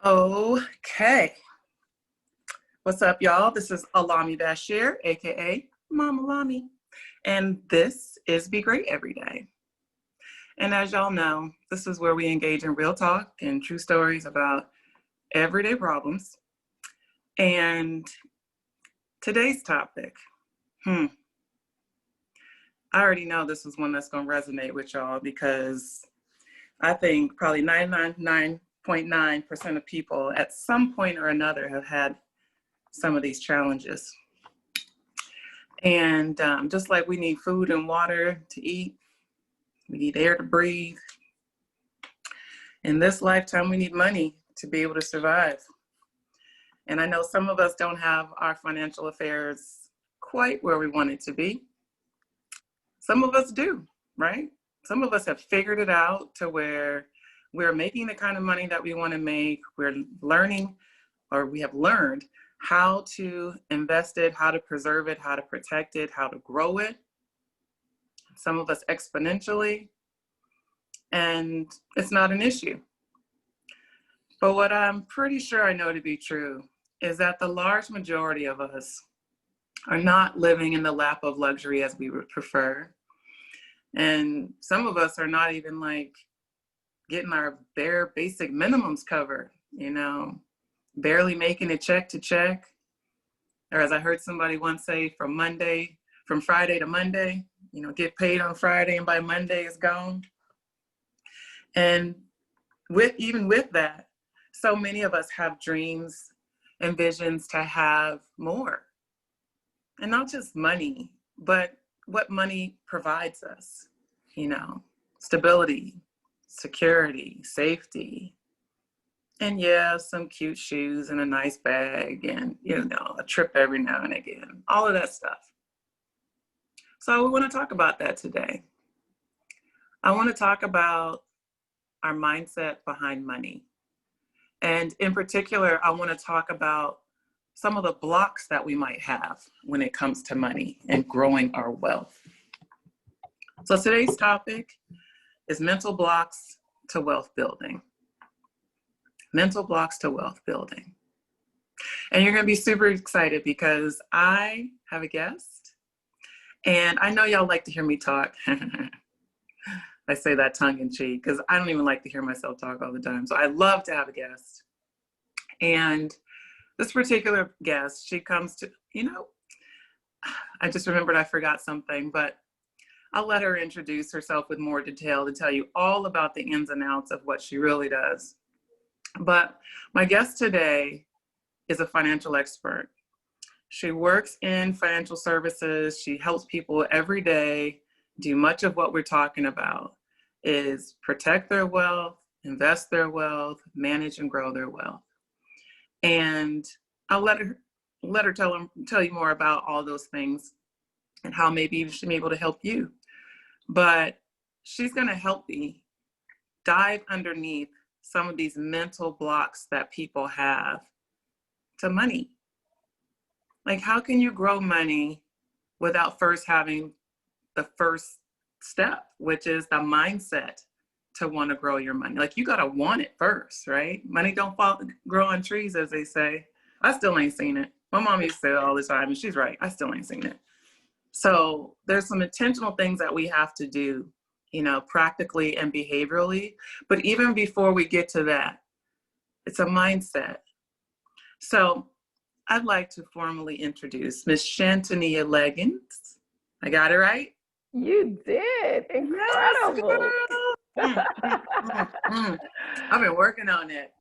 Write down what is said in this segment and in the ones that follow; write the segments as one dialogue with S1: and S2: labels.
S1: Okay. What's up, y'all? This is Alami Bashir, aka Mama Lami, and this is Be Great Every Day. And as y'all know, this is where we engage in real talk and true stories about everyday problems. And today's topic, I already know this is one that's going to resonate with y'all because I think probably 99.9% of people at some point or another have had some of these challenges. And just like we need food and water to eat, we need air to breathe. In this lifetime, we need money to be able to survive. And I know some of us don't have our financial affairs quite where we want it to be. Some of us do, right? Some of us have figured it out to where we're making the kind of money that we want to make. We're learning, or we have learned how to invest it, how to preserve it, how to protect it, how to grow it. Some of us exponentially, and it's not an issue. But what I'm pretty sure I know to be true is that the large majority of us are not living in the lap of luxury as we would prefer. And some of us are not even like getting our bare basic minimums covered, barely making it check to check. Or as I heard somebody once say, from Friday to Monday, get paid on Friday and by Monday it's gone. And even with that, so many of us have dreams and visions to have more. And not just money, but what money provides us, stability, security, safety, and yeah, some cute shoes and a nice bag and, a trip every now and again, all of that stuff. So we want to talk about that today. I want to talk about our mindset behind money. And in particular, I want to talk about some of the blocks that we might have when it comes to money and growing our wealth. So today's topic is mental blocks to wealth building. Mental blocks to wealth building. And you're going to be super excited because I have a guest. And I know y'all like to hear me talk. I say that tongue in cheek because I don't even like to hear myself talk all the time. So I love to have a guest. And this particular guest, she comes to, I just remembered I forgot something, but I'll let her introduce herself with more detail to tell you all about the ins and outs of what she really does. But my guest today is a financial expert. She works in financial services. She helps people every day do much of what we're talking about is protect their wealth, invest their wealth, manage and grow their wealth. And I'll let her tell you more about all those things and how maybe she may be able to help you. But she's going to help me dive underneath some of these mental blocks that people have to money. Like, how can you grow money without first having the first step, which is the mindset to want to grow your money? Like, you got to want it first, right? Money don't grow on trees, as they say. I still ain't seen it. My mom used to say it all the time, and she's right. I still ain't seen it. So there's some intentional things that we have to do, practically and behaviorally. But even before we get to that, it's a mindset. So I'd like to formally introduce Miss Shantania Leggins. I got it right?
S2: You did. Incredible.
S1: Yes, I've been working on it.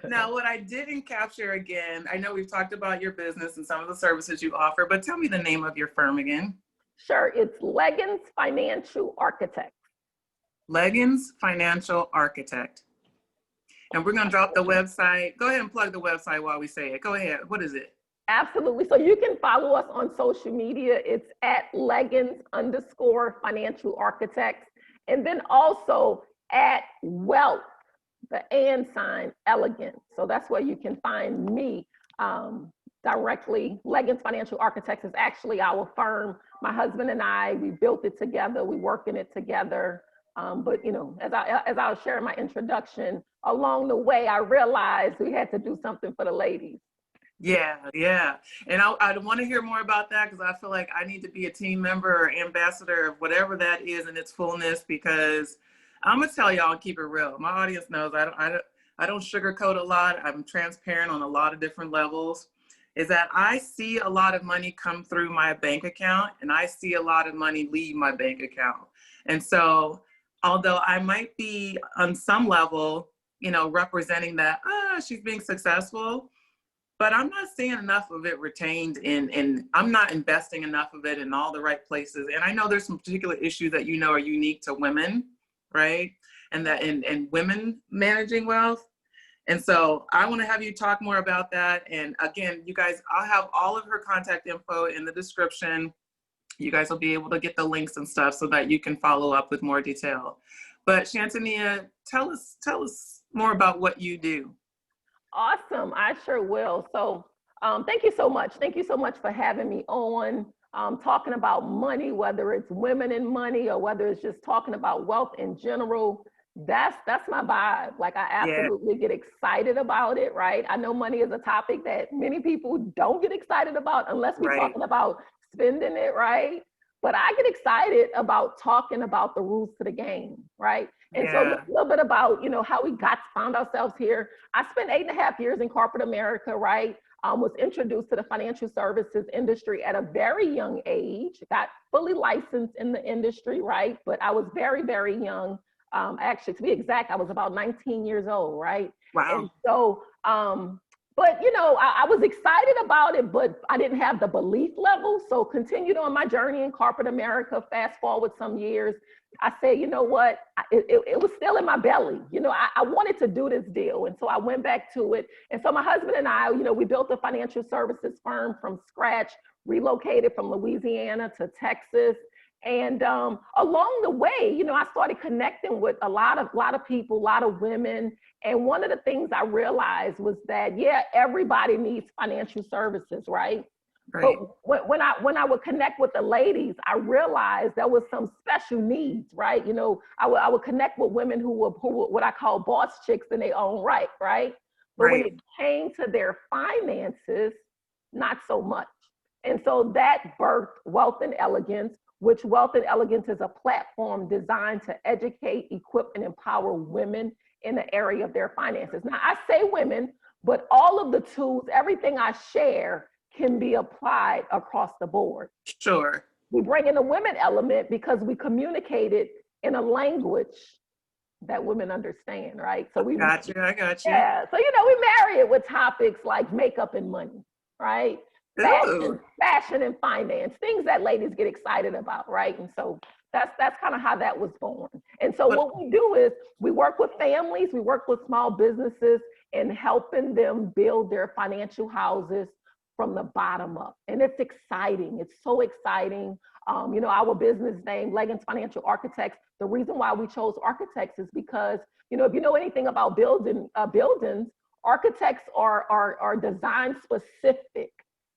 S1: Now, what I didn't capture again, I know we've talked about your business and some of the services you offer, but tell me the name of your firm again.
S2: Sure. It's Leggins Financial Architect.
S1: Leggins Financial Architect. And we're going to drop the website. Go ahead and plug the website while we say it. Go ahead. What is it?
S2: Absolutely. So you can follow us on social media. It's at Leggins_Financial Architects. And then also at Wealth, the and sign, Elegant. So that's where you can find me directly. Leggins Financial Architects is actually our firm. My husband and I, we built it together. We work in it together. But you know, as I was sharing my introduction, along the way, I realized we had to do something for the ladies.
S1: Yeah, yeah. And I want to hear more about that because I feel like I need to be a team member or ambassador of whatever that is in its fullness, because I'm gonna tell y'all and keep it real. My audience knows I don't sugarcoat a lot. I'm transparent on a lot of different levels. Is that I see a lot of money come through my bank account and I see a lot of money leave my bank account. And so although I might be on some level, you know, representing that, she's being successful, but I'm not seeing enough of it retained in I'm not investing enough of it in all the right places. And I know there's some particular issues that you know are unique to women, right? And that in women managing wealth. And so I want to have you talk more about that. And again, you guys, I'll have all of her contact info in the description. You guys will be able to get the links and stuff so that you can follow up with more detail. But Shantania, tell us more about what you do.
S2: Awesome. I sure will. So thank you so much. Thank you so much for having me on, talking about money, whether it's women in money or whether it's just talking about wealth in general. That's my vibe. Like I
S1: Yeah,
S2: absolutely get excited about it, right? I know money is a topic that many people don't get excited about unless we're
S1: right,
S2: talking about spending it, right? But I get excited about talking about the rules to the game, right? And so
S1: yeah,
S2: a little bit about, you know, how we found ourselves here. I spent 8.5 years in corporate America, right? Was introduced to the financial services industry at a very young age, got fully licensed in the industry, right? But I was very, very young. Actually, to be exact, I was about 19 years old, right? And
S1: wow,
S2: so, but you know, I was excited about it, but I didn't have the belief level. So continued on my journey in corporate America, fast forward some years, I said, you know what, it was still in my belly. You know, I wanted to do this deal. And so I went back to it. And so my husband and I, you know, we built a financial services firm from scratch, relocated from Louisiana to Texas. And along the way, you know, I started connecting with a lot of people, a lot of women. And one of the things I realized was that, yeah, everybody needs financial services, right? But
S1: right,
S2: when I would connect with the ladies, I realized there was some special needs, right? You know, I would connect with women who were what I call boss chicks in their own right, right? But when it
S1: right.
S2: came to their finances, not so much. And so that birthed Wealth and Elegance, which Wealth and Elegance is a platform designed to educate, equip, and empower women in the area of their finances. Now, I say women, but all of the tools, everything I share can be applied across the board.
S1: Sure.
S2: We bring in the women element because we communicate it in a language that women understand, right? So
S1: Got you. I got you.
S2: yeah. So, you know, we marry it with topics like makeup and money, right?
S1: Ooh.
S2: Fashion and finance, things that ladies get excited about, right? And so that's kind of how that was born. And so
S1: But
S2: what we do is we work with families, we work with small businesses in helping them build their financial houses from the bottom up. And it's exciting. It's so exciting. You know, our business name, Leggins Financial Architects, the reason why we chose architects is because, you know, if you know anything about buildings, architects are design specific.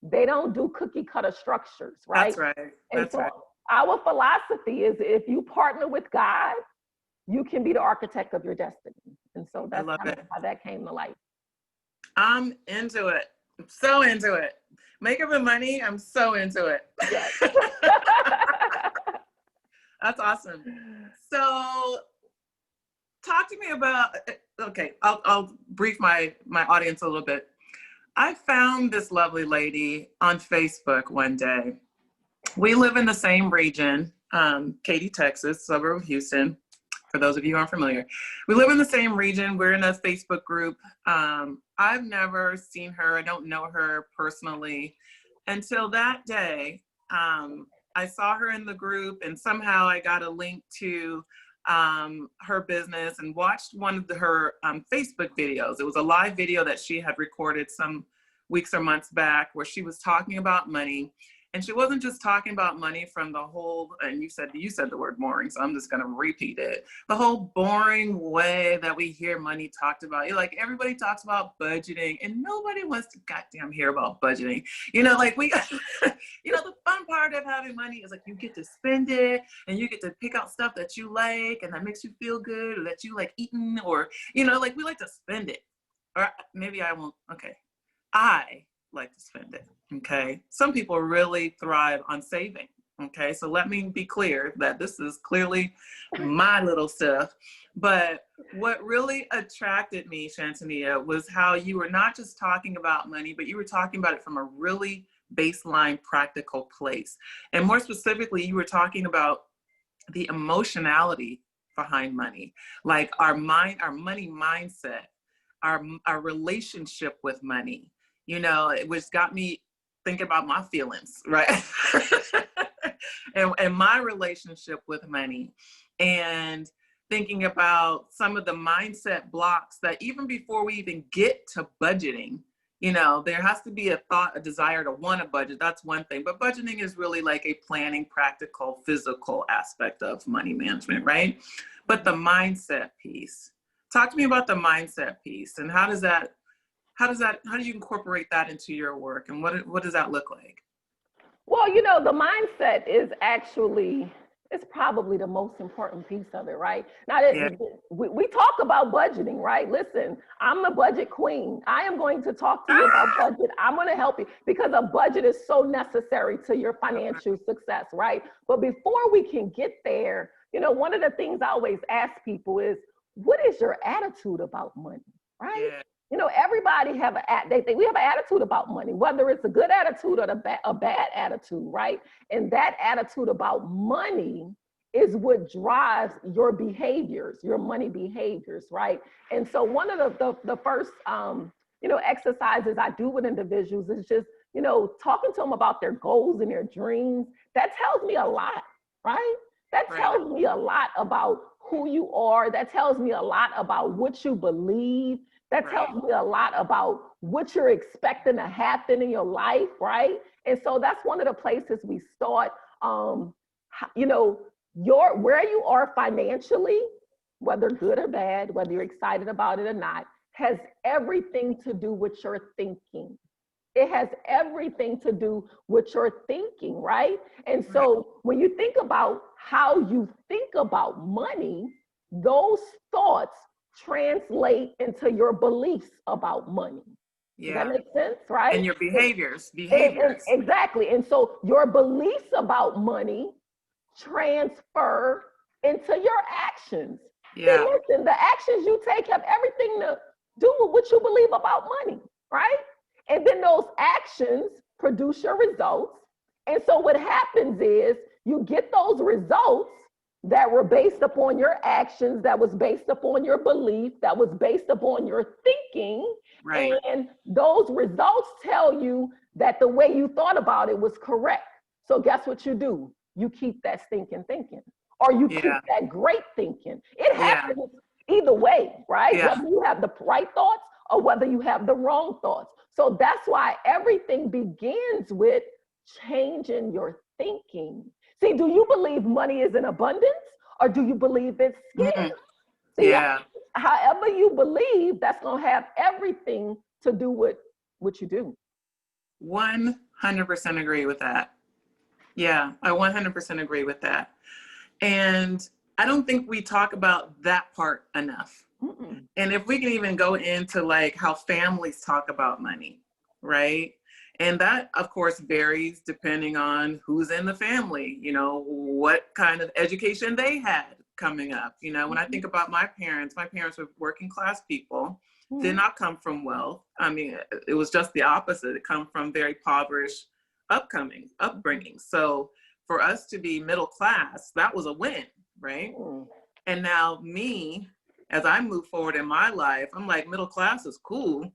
S2: They don't do cookie cutter structures, right?
S1: that's right.
S2: And
S1: That's
S2: so
S1: right.
S2: our philosophy is if you partner with God, you can be the architect of your destiny. And so
S1: I
S2: that's
S1: love
S2: kind of
S1: it.
S2: how that came to life.
S1: I'm into it. I'm so into it. Makeup and money, I'm so into it.
S2: Yes.
S1: That's awesome. So talk to me about, okay, I'll brief my audience a little bit. I found this lovely lady on Facebook one day. We live in the same region, Katy, Texas, suburb of Houston. For those of you who aren't familiar, we live in the same region. We're in a Facebook group. I've never seen her. I don't know her personally until that day. I saw her in the group and somehow I got a link to her business and watched one of her Facebook videos. It was a live video that she had recorded some weeks or months back where she was talking about money. And she wasn't just talking about money from the whole, and you said the word boring, so I'm just going to repeat it. The whole boring way that we hear money talked about. Like everybody talks about budgeting and nobody wants to goddamn hear about budgeting. Like we, the fun part of having money is like you get to spend it and you get to pick out stuff that you like and that makes you feel good or that you like eating or, like we like to spend it. Or maybe I won't, okay. I like to spend it, okay? Some people really thrive on saving, okay? So let me be clear that this is clearly my little stuff. But what really attracted me, Shantania, was how you were not just talking about money, but you were talking about it from a really baseline practical place. And more specifically, you were talking about the emotionality behind money, like our money mindset, our relationship with money, which got me thinking about my feelings, right? and my relationship with money, and thinking about some of the mindset blocks that even before we even get to budgeting, there has to be a desire to want to budget. That's one thing. But budgeting is really like a planning, practical, physical aspect of money management, right? But the mindset piece, talk to me about the mindset piece and how do you incorporate that into your work and what does that look like?
S2: Well, the mindset is actually, it's probably the most important piece of it, right? Now,
S1: Yeah.
S2: we talk about budgeting, right? Listen, I'm the budget queen. I am going to talk to you about budget. I'm going to help you because a budget is so necessary to your financial success, right? But before we can get there, one of the things I always ask people is, what is your attitude about money, right?
S1: Yeah.
S2: Everybody we have an attitude about money, whether it's a good attitude or a bad attitude, right? And that attitude about money is what drives your behaviors, your money behaviors, right? And so one of the first, exercises I do with individuals is just, talking to them about their goals and their dreams. That tells me a lot, right? That tells me a lot about who you are. That tells me a lot about what you believe. That tells me a lot about what you're expecting to happen in your life, right? And so that's one of the places we start. Where you are financially, whether good or bad, whether you're excited about it or not, has everything to do with your thinking. It has everything to do with your thinking, right? And so when you think about how you think about money, those thoughts translate into your beliefs about money. Does that make sense, right?
S1: And your behaviors.
S2: Exactly. And so your beliefs about money transfer into your actions.
S1: Yeah.
S2: See, listen, the actions you take have everything to do with what you believe about money, right? And then those actions produce your results. And so what happens is you get those results that were based upon your actions, that was based upon your belief, that was based upon your thinking.
S1: Right.
S2: And those results tell you that the way you thought about it was correct. So guess what you do? You keep that stinking thinking, or you keep that great thinking. It happens either way, right?
S1: Yeah.
S2: Whether you have the right thoughts or whether you have the wrong thoughts. So that's why everything begins with changing your thinking. See, do you believe money is in abundance or do you believe it's scarce? See, however you believe, that's going to have everything to do with what you do.
S1: 100% agree with that. Yeah, I 100% agree with that. And I don't think we talk about that part enough. And if we can even go into like how families talk about money, right? And that, of course, varies depending on who's in the family, what kind of education they had coming up. When I think about my parents were working class people, did not come from wealth. I mean, it was just the opposite. It come from very impoverished upbringing. So for us to be middle class, that was a win, right? And now me, as I move forward in my life, I'm like, middle class is cool,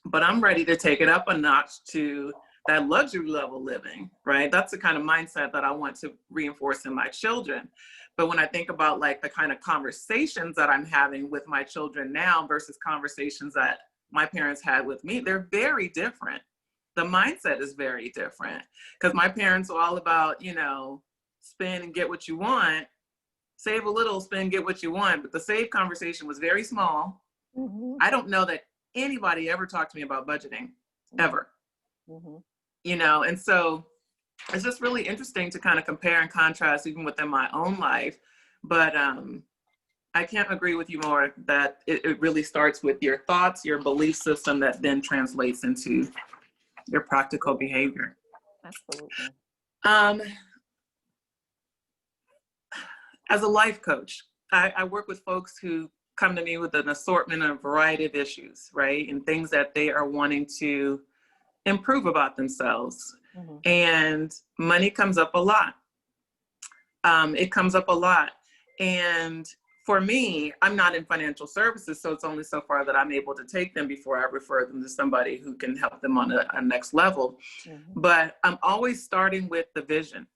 S1: but I'm ready to take it up a notch to that luxury level living, right? That's the kind of mindset that I want to reinforce in my children. But when I think about like the kind of conversations that I'm having with my children now versus conversations that my parents had with me, they're very different. the mindset is very different, because my parents were all about, spend and get what you want, save a little, spend, get what you want. But the save conversation was very small.
S2: Mm-hmm.
S1: I don't know that anybody ever talked to me about budgeting, ever.
S2: Mm-hmm.
S1: And so it's just really interesting to kind of compare and contrast even within my own life. But I can't agree with you more that it really starts with your thoughts, your belief system that then translates into your practical behavior.
S2: Absolutely.
S1: As a life coach, I work with folks who come to me with an assortment and a variety of issues, right? And things that they are wanting to improve about themselves.
S2: Mm-hmm.
S1: And money comes up a lot. It comes up a lot. And for me, I'm not in financial services, so it's only so far that I'm able to take them before I refer them to somebody who can help them on a next level.
S2: Mm-hmm.
S1: But I'm always starting with the vision.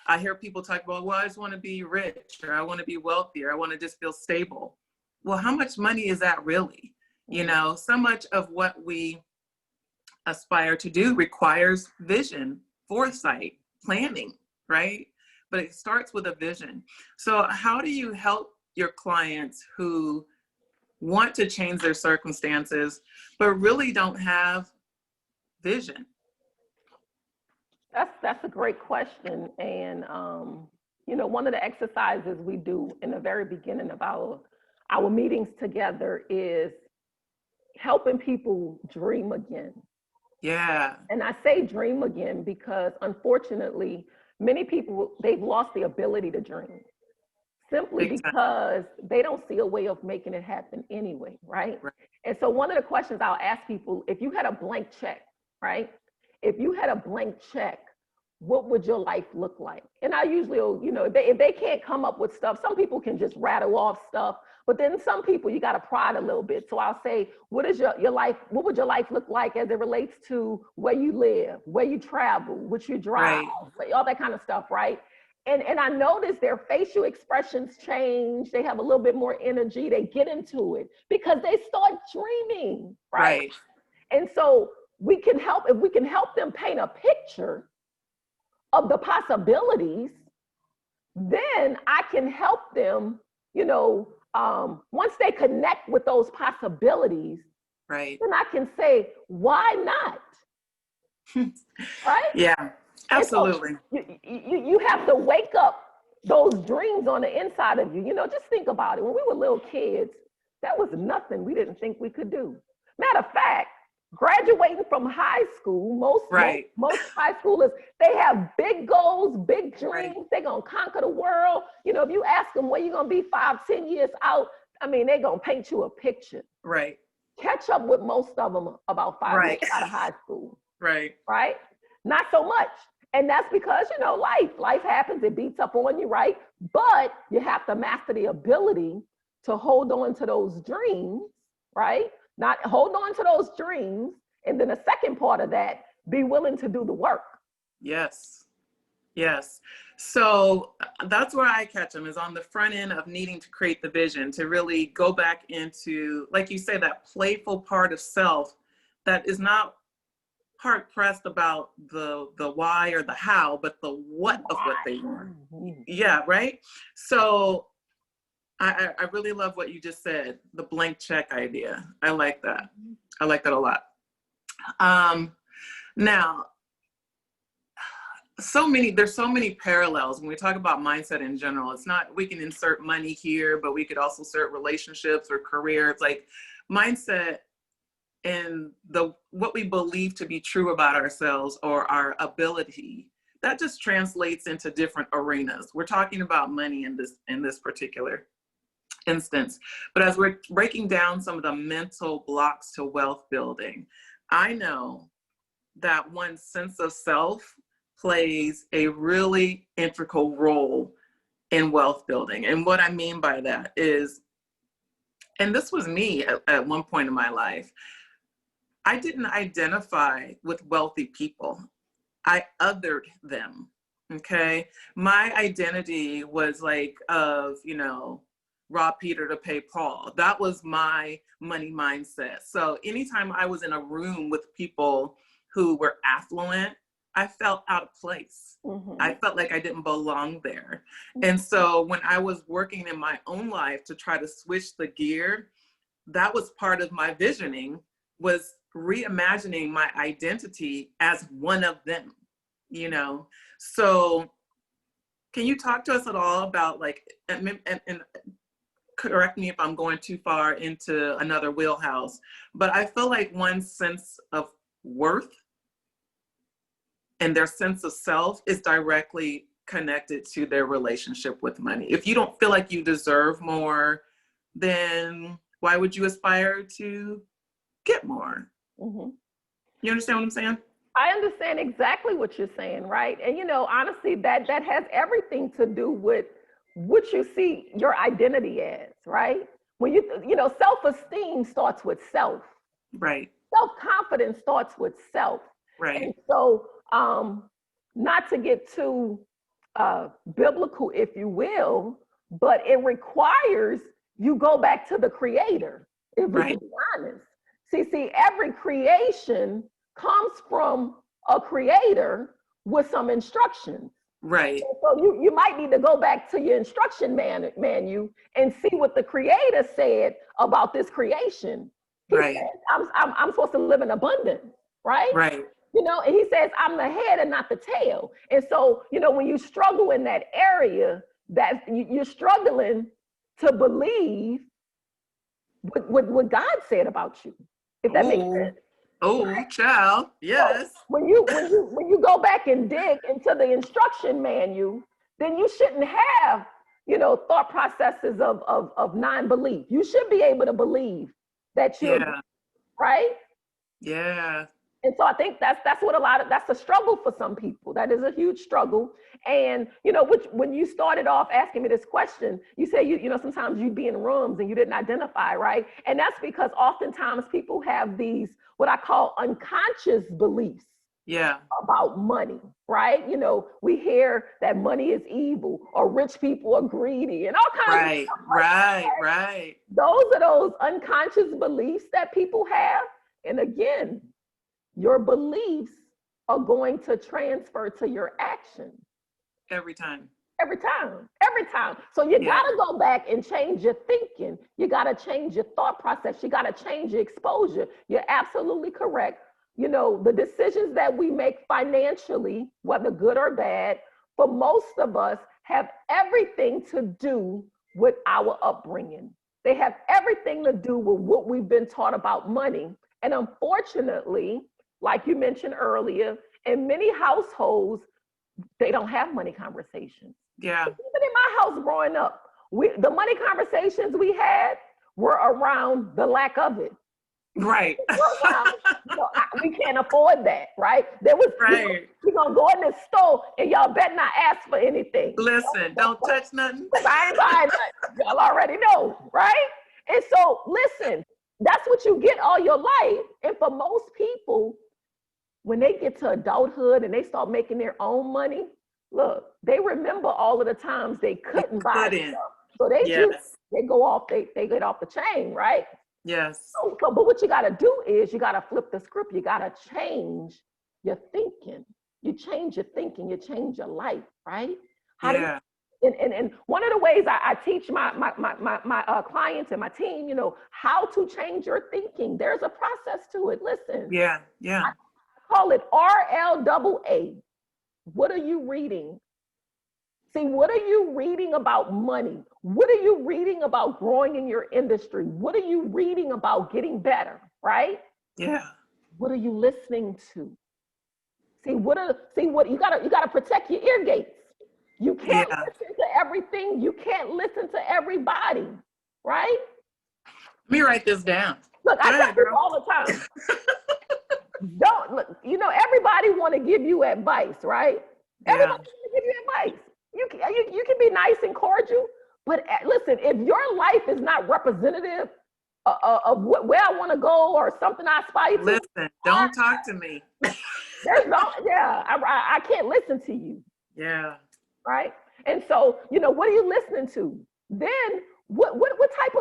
S1: I hear people talk about, well, I just want to be rich, or I want to be wealthy, or I want to just feel stable. Well, how much money is that really?
S2: Mm-hmm.
S1: So much of what we aspire to do requires vision, foresight, planning, right? But it starts with a vision. So how do you help your clients who want to change their circumstances, but really don't have vision?
S2: That's a great question. And one of the exercises we do in the very beginning of our meetings together is helping people dream again.
S1: Yeah.
S2: And I say dream again because unfortunately, many people, they've lost the ability to dream simply
S1: Big time.
S2: because they don't see a way of making it happen anyway, right?
S1: Right.
S2: And so one of the questions I'll ask people, if you had a blank check, right? If you had a blank check, what would your life look like? And I usually, if they can't come up with stuff, some people can just rattle off stuff, but then some people you got to prod a little bit. So I'll say, what is your life? What would your life look like as it relates to where you live, where you travel, what you drive,
S1: Right.
S2: all that kind of stuff, right? And I notice their facial expressions change. They have a little bit more energy. They get into it because they start dreaming, right?
S1: Right.
S2: And so if we can help them paint a picture of the possibilities, then I can help them, once they connect with those possibilities,
S1: Right.
S2: then I can say, why not? Right?
S1: Yeah,
S2: And so
S1: absolutely.
S2: you have to wake up those dreams on the inside of you. Just think about it. When we were little kids, that was nothing we didn't think we could do. Matter of fact, graduating from high school, most high schoolers, they have big goals, big dreams.
S1: Right.
S2: They're going to conquer the world. If you ask them where you're going to be 5-10 years out, they're going to paint you a picture.
S1: Right.
S2: Catch up with most of them about 5 years
S1: Right.
S2: out of high school.
S1: Right.
S2: Right? Not so much. And that's because, life happens, it beats up on you, right? But you have to master the ability to hold on to those dreams, right? Not hold on to those dreams. And then the second part of that, be willing to do the work.
S1: Yes. Yes. So that's where I catch them, is on the front end of needing to create the vision, to really go back into, like you say, that playful part of self that is not hard pressed about the why or the how, but the what of what they want. Yeah, right. So I really love what you just said, the blank check idea. I like that. I like that a lot. Now, there's so many parallels when we talk about mindset in general. It's not, we can insert money here, but we could also insert relationships or career. It's like mindset and what we believe to be true about ourselves or our ability, that just translates into different arenas. We're talking about money in this particular instance, but as we're breaking down some of the mental blocks to wealth building, I know that one's sense of self plays a really integral role in wealth building. And what I mean by that is, and this was me at one point in my life, I didn't identify with wealthy people. I othered them. Okay. My identity was like of, rob Peter to pay Paul. That was my money mindset. So anytime I was in a room with people who were affluent, I felt out of place. I felt like I didn't belong there. And so when I was working in my own life to try to switch the gear, that was part of my visioning, was reimagining my identity as one of them, you know? So can you talk to us at all about, like, and correct me if I'm going too far into another wheelhouse, but I feel like one's sense of worth and their sense of self is directly connected to their relationship with money. If you don't feel like you deserve more, then why would you aspire to get more? You understand what I'm saying?
S2: I understand exactly what you're saying, right? And you know, honestly, that has everything to do with what you see your identity as, right? When you know, self-esteem starts with self.
S1: Right.
S2: Self-confidence starts with self.
S1: Right.
S2: And so, not to get too biblical, if you will, but it requires you go back to the creator, if we can be honest. See, every creation comes from a creator with some instructions.
S1: Right.
S2: So you might need to go back to your instruction manual and see what the creator said about this creation. He
S1: Right.
S2: said, I'm supposed to live in abundance, right?
S1: Right.
S2: You know, and he says, I'm the head and not the tail. And so, you know, when you struggle in that area, that you're struggling to believe what God said about you, if that makes sense.
S1: Oh, child. Yes.
S2: So when you go back and dig into the instruction manual, then you shouldn't have, you know, thought processes of non-belief. You should be able to believe that you're right.
S1: Yeah.
S2: And so I think that's what that's a struggle for some people. That is a huge struggle. And, you know, when you started off asking me this question, you say, you know, sometimes you'd be in rooms and you didn't identify, right? And that's because oftentimes people have these, what I call unconscious beliefs about money, right? You know, we hear that money is evil or rich people are greedy and all kinds of stuff.
S1: Right.
S2: Those are those unconscious beliefs that people have. And again, your beliefs are going to transfer to your actions.
S1: Every time. So you gotta go back and change your thinking. You gotta change your thought process. You gotta change your exposure. You're absolutely correct. You know, the decisions that we make financially, whether good or bad, for most of us have everything to do with our upbringing. They have everything to do with what we've been taught about money. And unfortunately, like you mentioned earlier, in many households, they don't have money conversations. Yeah.
S2: Even in my house growing up, the money conversations we had were around the lack of it.
S1: Right.
S2: Around, you know, we can't afford that, right? There was, we're going to go in the store and y'all better not ask for anything.
S1: Listen, don't touch nothing.
S2: I ain't buying nothing. Y'all already know, right? And so, listen, that's what you get all your life. And for most people, when they get to adulthood and they start making their own money, look, they remember all of the times they couldn't buy stuff. So they go off, they get off the chain, right?
S1: Yes.
S2: So, but what you got to do is you got to flip the script. You got to change your thinking. You change your thinking, you change your life, right? And one of the ways I teach my clients and my team, you know, how to change your thinking. There's a process to it. Listen. I call it RLAA. What are you reading? See, what are you reading about money? What are you reading about growing in your industry? What are you reading about getting better, right?
S1: Yeah.
S2: What are you listening to? See, you gotta protect your ear gates. You can't listen to everything. You can't listen to everybody, right?
S1: Let me write this down.
S2: Look, I tell you all the time. Don't look, you know, everybody want to give you advice, right? Everybody want to give you advice. You can be nice and cordial, but listen, if your life is not representative of where I want to go or something I aspire to,
S1: listen, don't talk to me.
S2: There's no, I can't listen to you.
S1: Yeah.
S2: Right. And so, you know, what are you listening to? Then what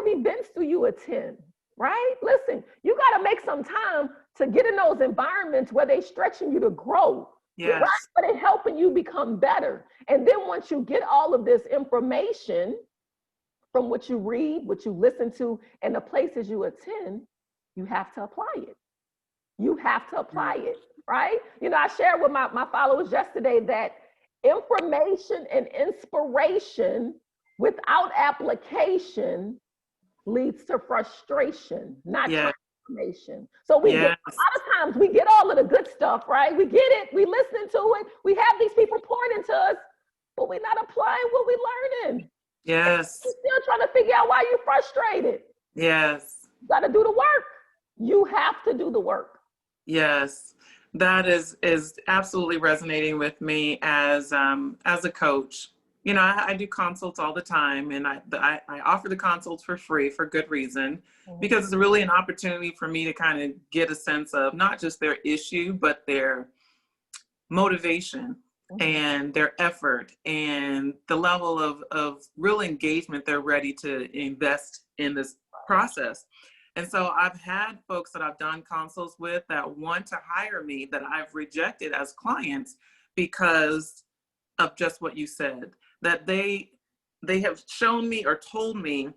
S2: many events do you attend, right? Listen, you got to make some time to get in those environments where they're stretching you to grow,
S1: Yes.
S2: right? Where they're helping you become better. And then once you get all of this information from what you read, what you listen to, and the places you attend, you have to apply it. You have to apply it, right? You know, I shared with my followers yesterday that information and inspiration without application leads to frustration, not transformation. So we get, a lot of times we get all of the good stuff, right? We get it, we listen to it, we have these people pouring into us, but we're not applying what we're learning.
S1: Yes.
S2: You're still trying to figure out why you're frustrated.
S1: Yes.
S2: You got to do the work. You have to do the work.
S1: Yes. That is absolutely resonating with me as a coach. You know, I do consults all the time, and I offer the consults for free for good reason, because it's really an opportunity for me to kind of get a sense of not just their issue, but their motivation and their effort and the level of real engagement they're ready to invest in this process. And so I've had folks that I've done consults with that want to hire me that I've rejected as clients because of just what you said, that they have shown me or told me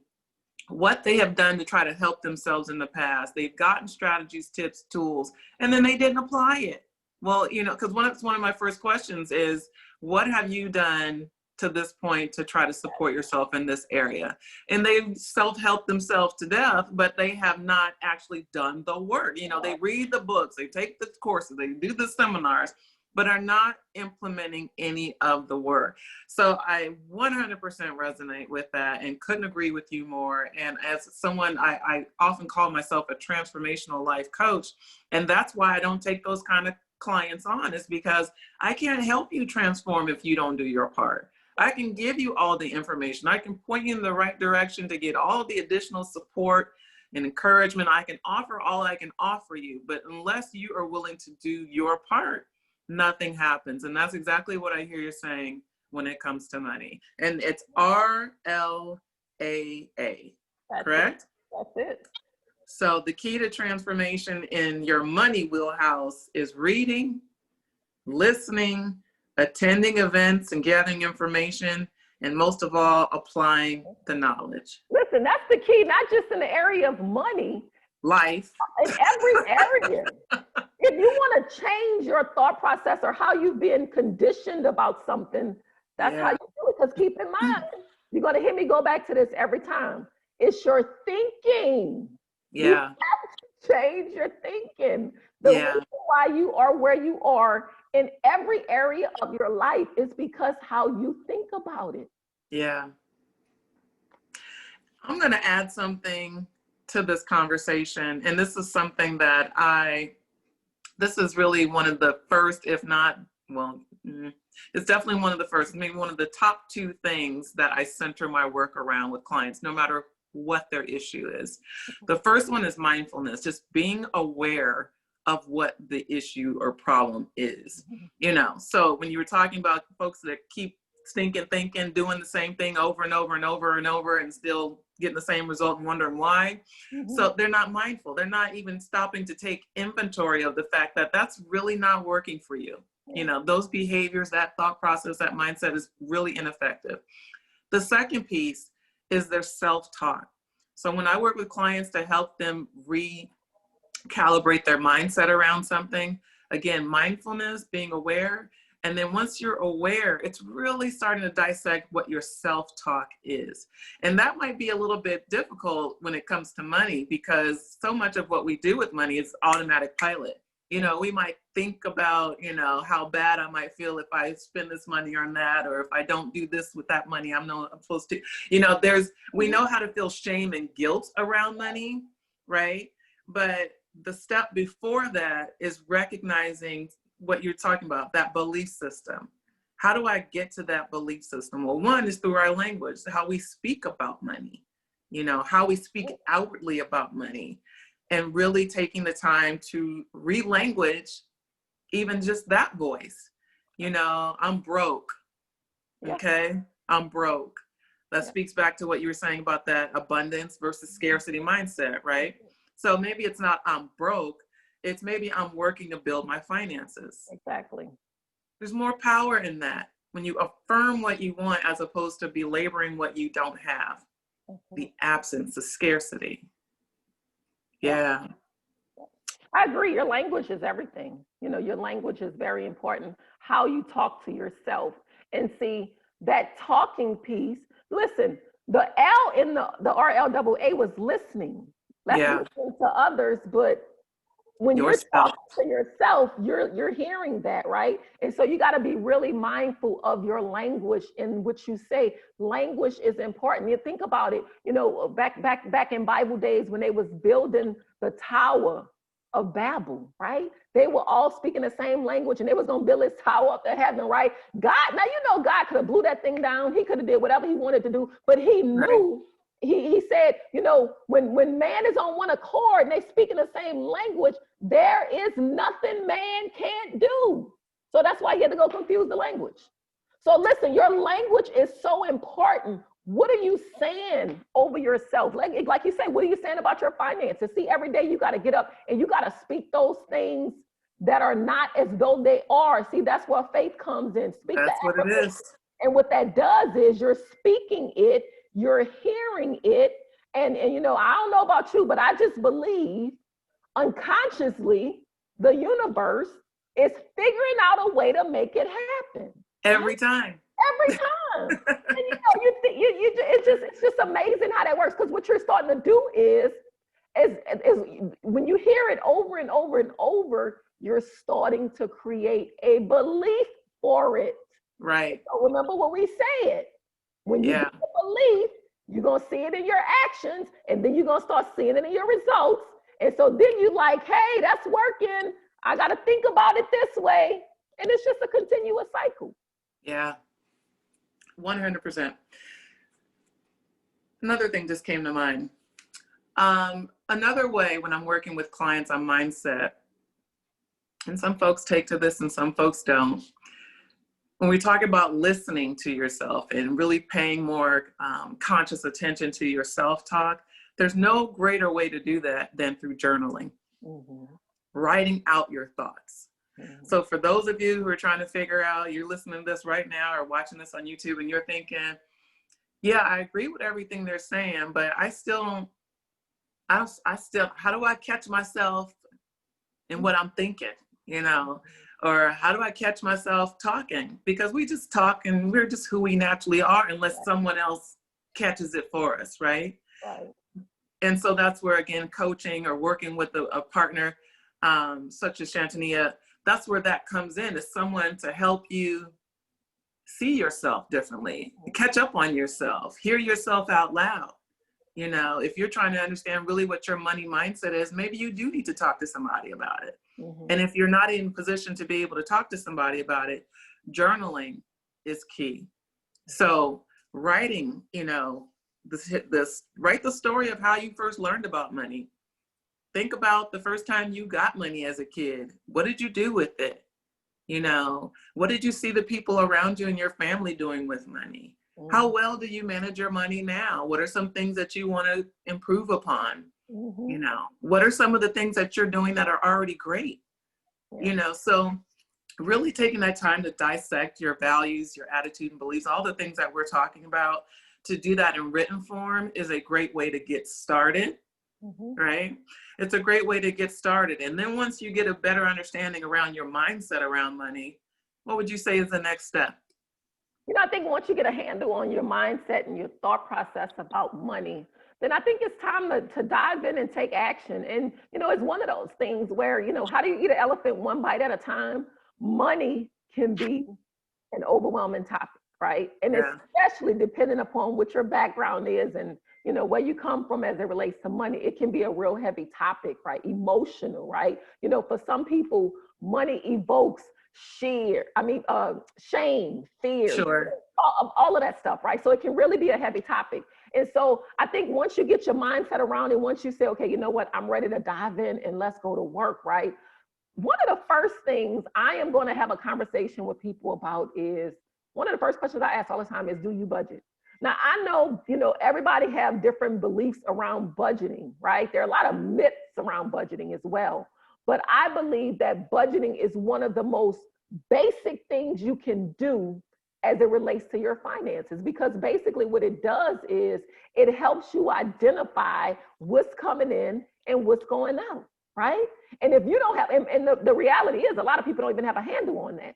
S1: what they have done to try to help themselves in the past. They've gotten strategies, tips, tools, and then they didn't apply it. Well, you know, because one of my first questions is, what have you done to this point to try to support yourself in this area? And they've self-helped themselves to death, but they have not actually done the work. You know, they read the books, they take the courses, they do the seminars, but are not implementing any of the work. So I 100% resonate with that and couldn't agree with you more. And as someone, I often call myself a transformational life coach. And that's why I don't take those kind of clients on, is because I can't help you transform if you don't do your part. I can give you all the information. I can point you in the right direction to get all the additional support and encouragement. I can offer all I can offer you, but unless you are willing to do your part, nothing happens. And that's exactly what I hear you saying when it comes to money. And it's RLAA, correct?
S2: That's it.
S1: So the key to transformation in your money wheelhouse is reading, listening, attending events and gathering information, and most of all, applying the knowledge.
S2: Listen, that's the key, not just in the area of money.
S1: Life.
S2: In every area. If you want to change your thought process or how you've been conditioned about something, that's how you do it. Because keep in mind, you're going to hear me go back to this every time. It's your thinking. You have to change your thinking. The reason why you are where you are in every area of your life is because how you think about it.
S1: Yeah. I'm going to add something to this conversation. And this is something that this is really one of the first, if not, well, it's definitely one of the first, maybe one of the top two things that I center my work around with clients, no matter what their issue is. The first one is mindfulness, just being aware of what the issue or problem is. You know, so when you were talking about folks that keep thinking, doing the same thing over and over and over and over and still getting the same result and wondering why. So they're not mindful. They're not even stopping to take inventory of the fact that that's really not working for you. You know, those behaviors, that thought process, that mindset is really ineffective. The second piece is their self-talk. So when I work with clients to help them recalibrate their mindset around something, again, mindfulness, being aware. And then once you're aware, it's really starting to dissect what your self-talk is. And that might be a little bit difficult when it comes to money, because so much of what we do with money is automatic pilot. You know, we might think about, you know, how bad I might feel if I spend this money on that, or if I don't do this with that money, I'm supposed to, you know, we know how to feel shame and guilt around money, right? But the step before that is recognizing what you're talking about, that belief system. How do I get to that belief system? Well, one is through our language, how we speak about money, you know, how we speak outwardly about money, and really taking the time to re-language even just that voice. You know, I'm broke, okay? I'm broke. That speaks back to what you were saying about that abundance versus scarcity mindset, right? So maybe it's not I'm broke, it's maybe I'm working to build my finances.
S2: Exactly.
S1: There's more power in that when you affirm what you want as opposed to belaboring what you don't have. The absence, the scarcity. Yeah.
S2: I agree. Your language is everything. You know, your language is very important. How you talk to yourself, and see that talking piece. Listen, the L in the RLAA was listening. That's
S1: Yeah.
S2: listening to others, but when you're
S1: Yourself.
S2: talking to yourself, you're hearing that, right? And so you got to be really mindful of your language in which you say. Language is important. You think about it, you know, back in Bible days when they was building the Tower of Babel, right? They were all speaking the same language, and they was gonna build this tower up to heaven, right? God, now you know God could have blew that thing down. He could have did whatever he wanted to do, but he knew. He said, you know, when man is on one accord and they speak in the same language, there is nothing man can't do. So that's why you had to go confuse the language. So listen, your language is so important. What are you saying over yourself? Like you say, what are you saying about your finances? See, every day you got to get up and you got to speak those things that are not as though they are. See, that's where faith comes in. Speak
S1: That's what it is.
S2: and what that does is you're speaking it, you're hearing it, and you know, I don't know about you, but I just believe unconsciously the universe is figuring out a way to make it happen.
S1: Every time.
S2: Every time. And you know, it's just amazing how that works. Because what you're starting to do is when you hear it over and over and over, you're starting to create a belief for it.
S1: Right.
S2: So remember what we said. When you get a belief, you're going to see it in your actions, and then you're going to start seeing it in your results. And so then you like, hey, that's working. I got to think about it this way. And it's just a continuous cycle.
S1: Yeah. 100%. Another thing just came to mind. Another way when I'm working with clients on mindset, and some folks take to this and some folks don't. When we talk about listening to yourself and really paying more conscious attention to your self-talk, there's no greater way to do that than through journaling, writing out your thoughts. So for those of you who are trying to figure out, you're listening to this right now or watching this on YouTube and you're thinking, yeah, I agree with everything they're saying, but I still, how do I catch myself in what I'm thinking, you know? Or how do I catch myself talking? Because we just talk and we're just who we naturally are unless someone else catches it for us, right? And so that's where, again, coaching or working with a partner such as Shantania, that's where that comes in, is someone to help you see yourself differently, catch up on yourself, hear yourself out loud. You know, if you're trying to understand really what your money mindset is, maybe you do need to talk to somebody about it. And if you're not in position to be able to talk to somebody about it, journaling is key. So writing, you know, write the story of how you first learned about money. Think about the first time you got money as a kid. What did you do with it? You know, what did you see the people around you and your family doing with money? How well do you manage your money now? What are some things that you want to improve upon? You know, what are some of the things that you're doing that are already great? You know, so really taking that time to dissect your values, your attitude and beliefs, all the things that we're talking about, to do that in written form is a great way to get started, right? It's a great way to get started. And then once you get a better understanding around your mindset around money, what would you say is the next step?
S2: You know, I think once you get a handle on your mindset and your thought process about money, then I think it's time to dive in and take action. And, you know, it's one of those things where, you know, how do you eat an elephant one bite at a time? Money can be an overwhelming topic, right? And especially depending upon what your background is and, you know, where you come from as it relates to money, it can be a real heavy topic, right? Emotional, right? You know, for some people, money evokes shame, fear, all of that stuff, right? So it can really be a heavy topic. And so I think once you get your mindset around it, once you say, okay, you know what, I'm ready to dive in and let's go to work, right? One of the first things I am going to have a conversation with people about is, one of the first questions I ask all the time is, do you budget? Now, I know, everybody have different beliefs around budgeting, right? There are a lot of myths around budgeting as well. But I believe that budgeting is one of the most basic things you can do as it relates to your finances, because basically what it does is it helps you identify what's coming in and what's going out, right? And if you don't have, and the reality is a lot of people don't even have a handle on that.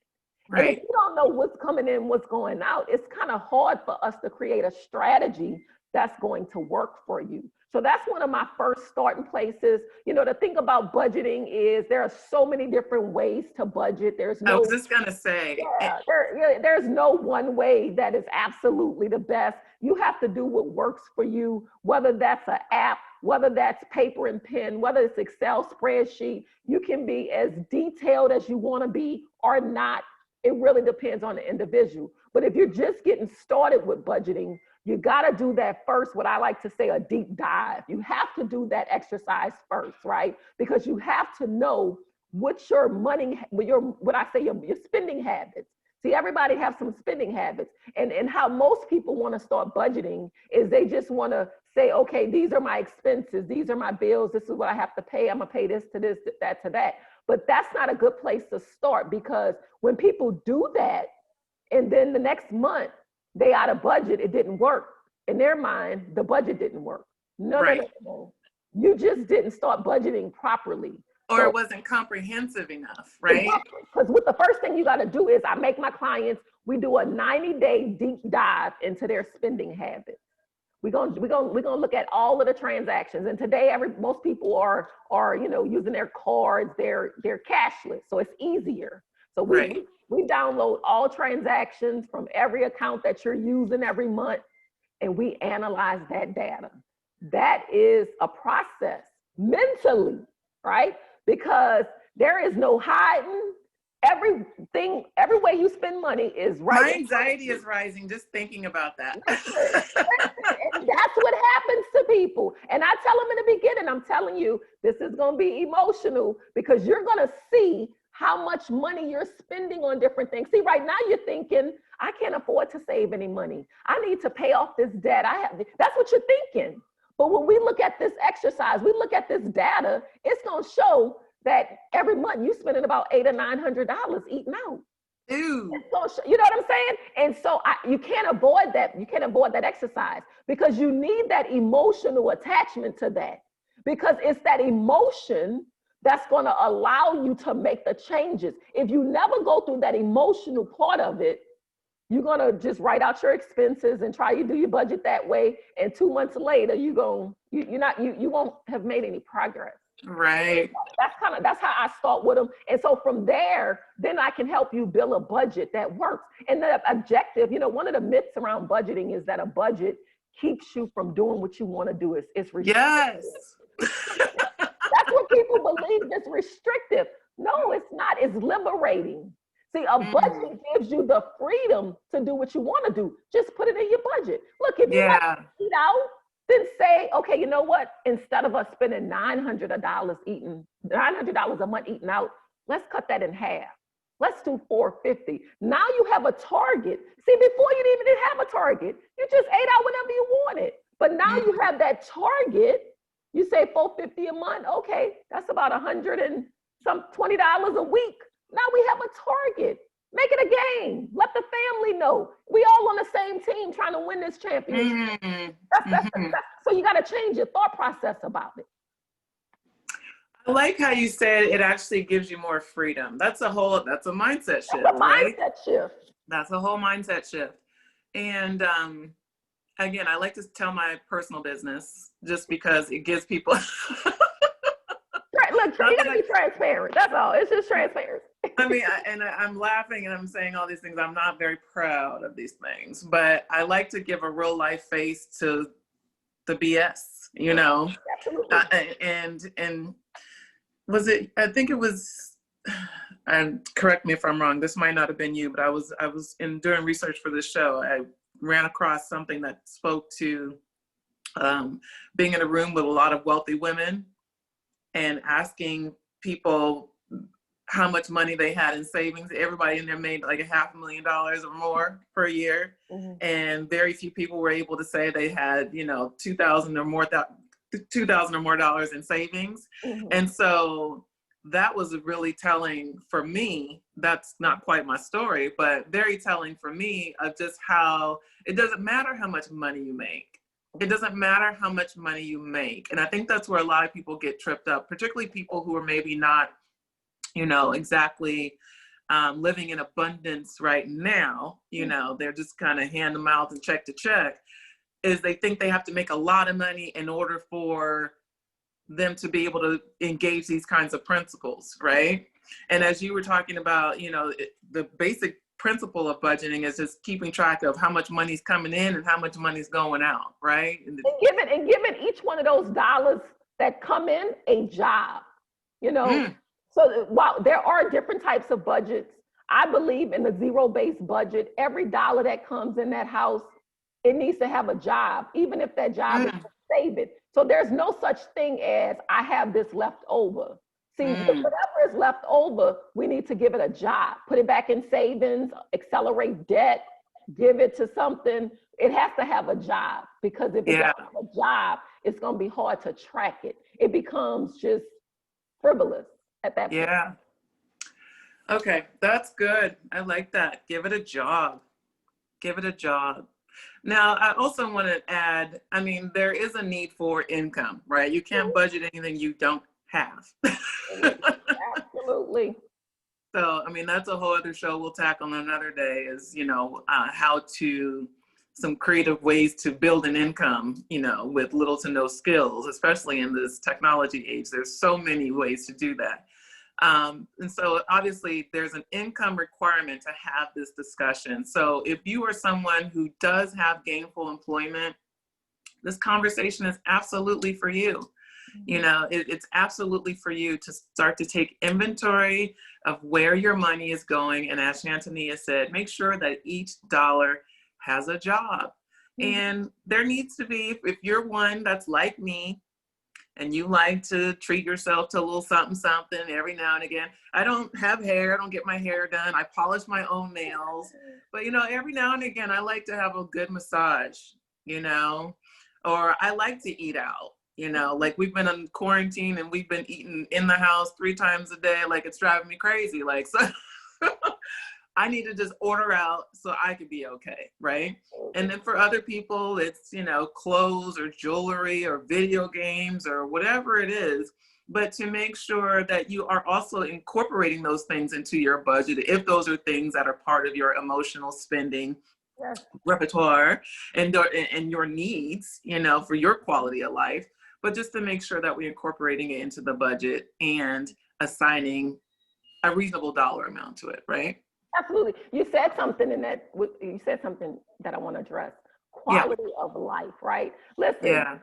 S2: And if
S1: Right.
S2: you don't know what's coming in, what's going out, it's kind of hard for us to create a strategy that's going to work for you. So that's one of my first starting places. The thing about budgeting is there are so many different ways to budget. There's
S1: I
S2: no,
S1: was just gonna say,
S2: there's no one way that is absolutely the best. You have to do what works for you, whether that's an app, whether that's paper and pen, whether it's Excel spreadsheet. You can be as detailed as you want to be or not. It really depends on the individual. But if you're just getting started with budgeting, you got to do that first, what I like to say, a deep dive. You have to do that exercise first, right? Because you have to know what your money, what I say, your spending habits. See, everybody have some spending habits. And how most people want to start budgeting is they just want to say, okay, these are my expenses. These are my bills. This is what I have to pay. I'm going to pay this to this, that to that. But that's not a good place to start, because when people do that and then the next month they out of budget, it didn't work. In their mind, the budget didn't work. No,
S1: right.
S2: no. You just didn't start budgeting properly.
S1: Or it wasn't comprehensive enough, right?
S2: Because what the first thing you got to do is I make my clients, we do a 90-day deep dive into their spending habits. We're gonna look at all of the transactions. And today, most people are using their cards, they're cashless, so it's easier. So we download all transactions from every account that you're using every month, and we analyze that data. That is a process mentally, right? Because there is no hiding. Every way you spend money is right.
S1: My anxiety is rising just thinking about that.
S2: And that's what happens to people. And I tell them in the beginning, I'm telling you, this is going to be emotional, because you're going to see how much money you're spending on different things. See, right now you're thinking, I can't afford to save any money. I need to pay off this debt. That's what you're thinking. But when we look at this exercise, we look at this data, it's going to show that every month you're spending about $800 or $900 eating out.
S1: Ew.
S2: You know what I'm saying? And so you can't avoid that. You can't avoid that exercise, because you need that emotional attachment to that, because it's that emotion that's going to allow you to make the changes. If you never go through that emotional part of it, you're going to just write out your expenses and try to do your budget that way. And 2 months later, you won't have made any progress.
S1: Right.
S2: That's how I start with them. And so from there, then I can help you build a budget that works. And the objective, one of the myths around budgeting is that a budget keeps you from doing what you want to do. It's restrictive.
S1: Yes.
S2: That's what people believe. It's restrictive. No, it's not. It's liberating. See, a budget gives you the freedom to do what you want to do. Just put it in your budget. Look, if you want to eat out, then say, okay, you know what? Instead of us spending $900 a month eating out, let's cut that in half. Let's do $450. Now you have a target. See, before you didn't have a target. You just ate out whenever you wanted. But now you have that target. You say $450 a month. Okay, that's about $120 a week. Now we have a target. Make it a game. Let the family know. We all on the same team trying to win this championship. So you got to change your thought process about it.
S1: I like how you said it actually gives you more freedom. That's a mindset shift.
S2: That's a mindset shift.
S1: That's a whole mindset shift. And again, I like to tell my personal business just because it gives people.
S2: Look, you gotta be transparent. That's all. It's just transparent.
S1: I mean, I'm laughing and I'm saying all these things. I'm not very proud of these things, but I like to give a real life face to the BS,
S2: Absolutely.
S1: And was it? I think it was. And correct me if I'm wrong. This might not have been you, but I was doing research for this show. I ran across something that spoke to being in a room with a lot of wealthy women and asking people how much money they had in savings. Everybody in there made like $500,000 or more per year.
S2: Mhm.
S1: And very few people were able to say they had, 2,000 or more, dollars in savings.
S2: Mhm.
S1: And so that was really telling for me. That's not quite my story, but very telling for me of just how it doesn't matter how much money you make. It doesn't matter how much money you make. And I think that's where a lot of people get tripped up, particularly people who are maybe not, exactly living in abundance right now. They're just kind of hand to mouth and check to check, is they think they have to make a lot of money in order for them to be able to engage these kinds of principles, right? And as you were talking about, the basic principle of budgeting is just keeping track of how much money's coming in and how much money's going out, right?
S2: And giving each one of those dollars that come in a job, So while there are different types of budgets, I believe in the zero-based budget. Every dollar that comes in that house, it needs to have a job, even if that job is to save it. So there's no such thing as I have this left over. See, whatever is left over, we need to give it a job. Put it back in savings, accelerate debt, give it to something. It has to have a job, because if it doesn't have a job, it's going to be hard to track it. It becomes just frivolous at that point.
S1: Yeah. Okay, that's good. I like that. Give it a job. Give it a job. Now, I also want to add, there is a need for income, right? You can't budget anything you don't have.
S2: Absolutely.
S1: So, that's a whole other show we'll tackle another day, is, some creative ways to build an income, with little to no skills, especially in this technology age. There's so many ways to do that. And so obviously there's an income requirement to have this discussion. So if you are someone who does have gainful employment, this conversation is absolutely for you. It's absolutely for you to start to take inventory of where your money is going. And as Shantania said, make sure that each dollar has a job. And there needs to be, if you're one that's like me, and you like to treat yourself to a little something every now and again. I don't have hair. I don't get my hair done. I polish my own nails. But, every now and again, I like to have a good massage, or I like to eat out, like we've been in quarantine and we've been eating in the house 3 times a day. Like, it's driving me crazy. Like, so I need to just order out so I could be okay, right? And then for other people, it's, clothes or jewelry or video games or whatever it is. But to make sure that you are also incorporating those things into your budget, if those are things that are part of your emotional spending repertoire and your needs, for your quality of life. But just to make sure that we're incorporating it into the budget and assigning a reasonable dollar amount to it, right?
S2: Absolutely. You said something that I want to address. Quality of life, right? Listen,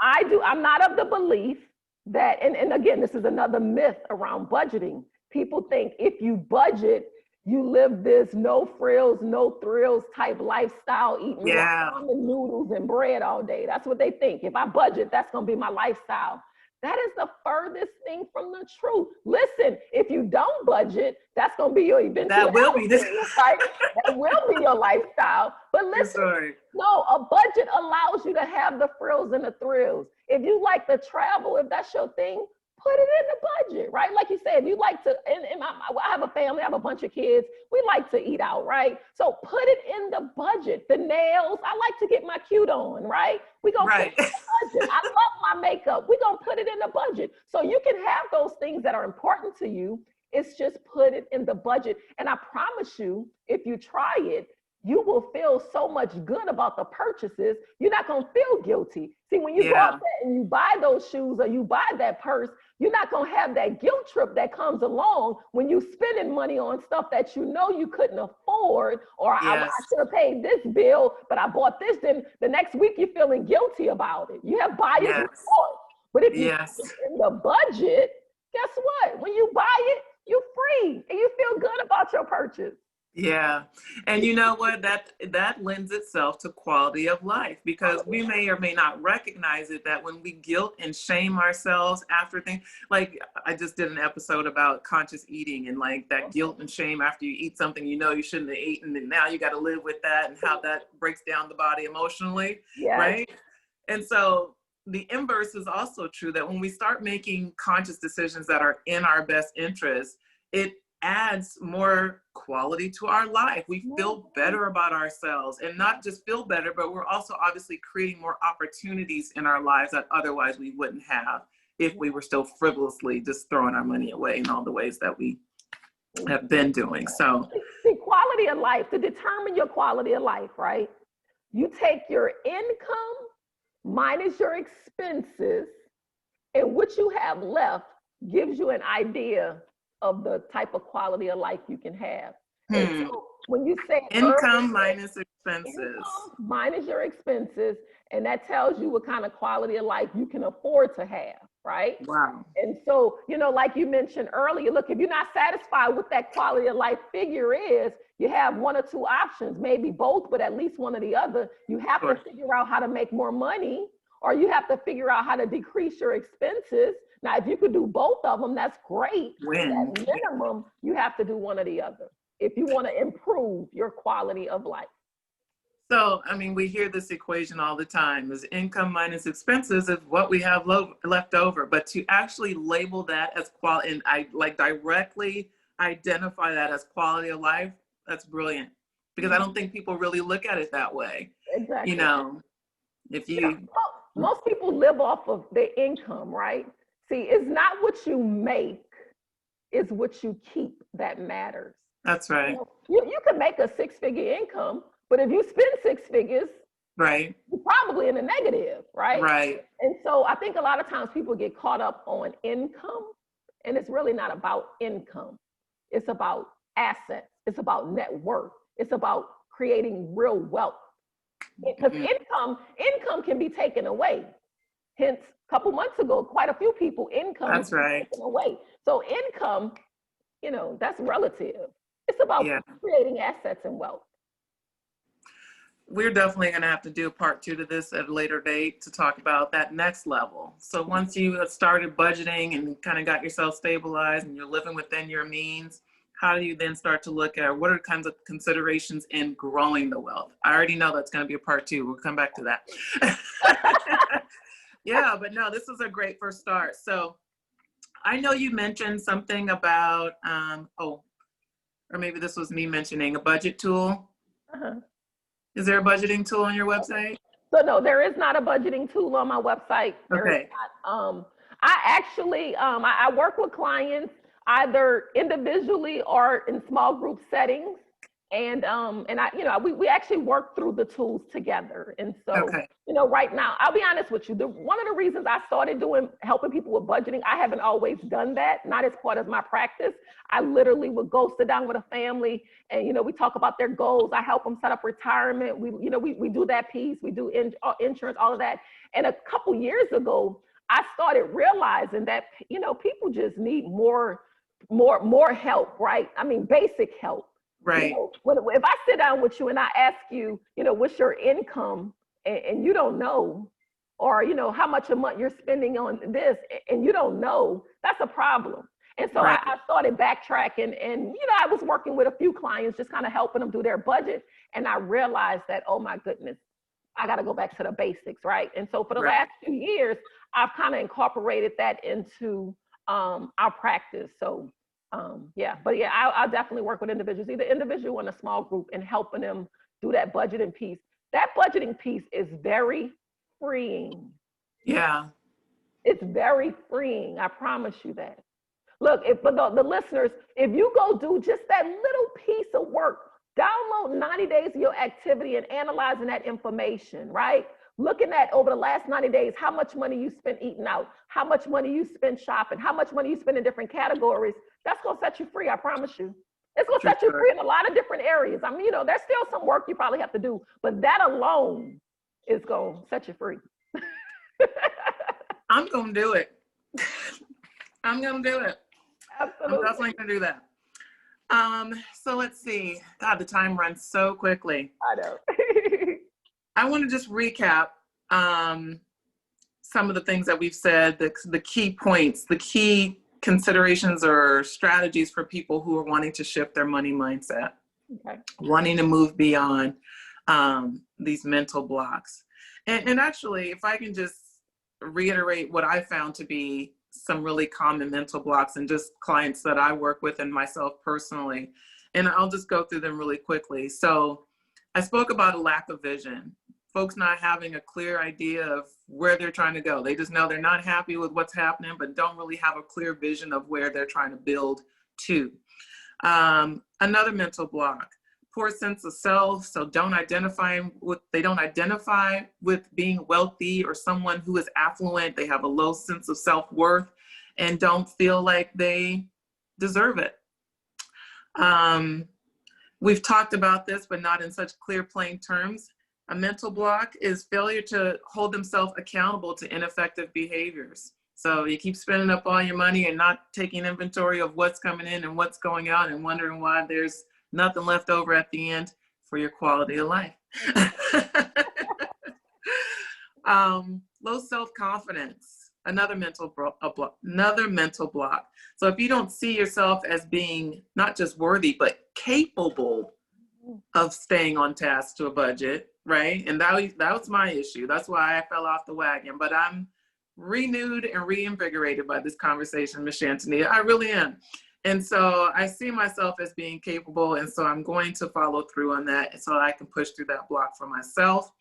S2: I'm not of the belief that, and again, this is another myth around budgeting. People think if you budget, you live this no frills, no thrills type lifestyle, eating ramen noodles and bread all day. That's what they think. If I budget, that's going to be my lifestyle. That is the furthest thing from the truth. Listen, if you don't budget, that's going to be your eventuality.
S1: That will be this.
S2: Right? That will be your lifestyle. But listen, no, a budget allows you to have the frills and the thrills. If you like to travel, if that's your thing, put it in the budget, right? Like you said, you like to, I have a family, I have a bunch of kids. We like to eat out, right? So put it in the budget. The nails, I like to get my cute on, right? We're going to put it in the budget. I love my makeup. We're going to put it in the budget. So you can have those things that are important to you. It's just put it in the budget. And I promise you, if you try it, you will feel so much good about the purchases. You're not going to feel guilty. See, when you go out there and you buy those shoes or you buy that purse, you're not going to have that guilt trip that comes along when you're spending money on stuff that you know you couldn't afford, or I should have paid this bill, but I bought this. Then the next week you're feeling guilty about it. You have buyer's remorse. But if you put it in the budget, guess what? When you buy it, you're free and you feel good about your purchase.
S1: Yeah. And you know what? That lends itself to quality of life, because we may or may not recognize it, that when we guilt and shame ourselves after things, like I just did an episode about conscious eating, and like that guilt and shame after you eat something you know you shouldn't have eaten, and now you got to live with that, and how that breaks down the body emotionally,
S2: Yes.
S1: right? And so the inverse is also true, that when we start making conscious decisions that are in our best interest, it adds more quality to our life. We feel better about ourselves, and not just feel better, but we're also obviously creating more opportunities in our lives that otherwise we wouldn't have if we were still frivolously just throwing our money away in all the ways that we have been doing. So,
S2: See, quality of life, to determine your quality of life, right? You take your income minus your expenses, and what you have left gives you an idea of the type of quality of life you can have. And so when you say
S1: income minus expenses.
S2: income minus your expenses, and that tells you what kind of quality of life you can afford to have, right?
S1: Wow.
S2: And so, you know, like you mentioned earlier, look, if you're not satisfied with that quality of life figure is, you have one or two options, maybe both, but at least one or the other. You have to figure out how to make more money, or you have to figure out how to decrease your expenses. Now, if you could do both of them, that's great. At minimum, you have to do one or the other if you want to improve your quality of life.
S1: So, I mean, we hear this equation all the time, is income minus expenses is what we have left over. But to actually label that as quality, and I like directly identify that as quality of life, that's brilliant. Because I don't think people really look at it that way.
S2: Exactly.
S1: You know, if you...
S2: Most people live off of their income, right? See, it's not what you make, it's what you keep that matters.
S1: That's right.
S2: You can make a six-figure income, but if you spend six figures,
S1: right,
S2: you're probably in the negative, right?
S1: Right.
S2: And so I think a lot of times people get caught up on income, and it's really not about income. It's about assets. It's about net worth. It's about creating real wealth. Because income can be taken away. Hence, a couple months ago, quite a few people income was taken away. So income, you know, that's relative. It's about creating assets and wealth.
S1: We're definitely going to have to do a part 2 to this at a later date to talk about that next level. So once you have started budgeting and kind of got yourself stabilized and you're living within your means, how do you then start to look at what are kinds of considerations in growing the wealth? I already know that's going to be a part 2. We'll come back to that. Yeah, but no, this is a great first start. So I know you mentioned something about, or maybe this was me mentioning a budget tool. Is there a budgeting tool on your website?
S2: So no, there is not a budgeting tool on my website.
S1: Okay.
S2: I actually, I work with clients either individually or in small group settings. And I, you know, we actually work through the tools together. And so, you know, right now, I'll be honest with you, one of the reasons I started helping people with budgeting, I haven't always done that, not as part of my practice. I literally would go sit down with a family and, you know, we talk about their goals. I help them set up retirement. We do that piece. We do insurance, all of that. And a couple years ago, I started realizing that, you know, people just need more help, right? I mean, basic help.
S1: Right.
S2: You know, if I sit down with you and I ask you, you know, what's your income, and you don't know, or, you know, how much a month you're spending on this, and you don't know, that's a problem. And so I started backtracking, and, you know, I was working with a few clients, just kind of helping them do their budget. And I realized that, oh my goodness, I got to go back to the basics, right? And so for the last few years, I've kind of incorporated that into our practice. So I'll definitely work with individuals, either individual or in a small group, and helping them do that budgeting piece. That budgeting piece is very freeing.
S1: Yeah.
S2: It's very freeing. I promise you that. Look, for the listeners, if you go do just that little piece of work, download 90 days of your activity and analyzing that information, right? Looking at over the last 90 days, how much money you spent eating out, how much money you spent shopping, how much money you spend in different categories. That's going to set you free, I promise you. It's going to set you free in a lot of different areas. I mean, you know, there's still some work you probably have to do, but that alone is going to set you free.
S1: I'm going to do it. I'm going to do it.
S2: Absolutely.
S1: I'm definitely going to do that. So let's see. God, the time runs so quickly.
S2: I know.
S1: I want to just recap um, some of the things that we've said, the key points, the key considerations or strategies for people who are wanting to shift their money mindset,
S2: Okay.
S1: wanting to move beyond these mental blocks. And actually, if I can just reiterate what I found to be some really common mental blocks and just clients that I work with and myself personally, and I'll just go through them really quickly. So I spoke about a lack of vision, folks not having a clear idea of where they're trying to go. They just know they're not happy with what's happening, but don't really have a clear vision of where they're trying to build to. Another mental block, poor sense of self. So they don't identify with being wealthy or someone who is affluent. They have a low sense of self-worth and don't feel like they deserve it. We've talked about this, but not in such clear, plain terms. A mental block is failure to hold themselves accountable to ineffective behaviors. So you keep spending up all your money and not taking inventory of what's coming in and what's going out and wondering why there's nothing left over at the end for your quality of life. Low self-confidence, another mental block. So if you don't see yourself as being not just worthy, but capable of staying on task to a budget, right? And that was my issue. That's why I fell off the wagon. But I'm renewed and reinvigorated by this conversation, Ms. Shantania. I really am. And so I see myself as being capable. And so I'm going to follow through on that so I can push through that block for myself.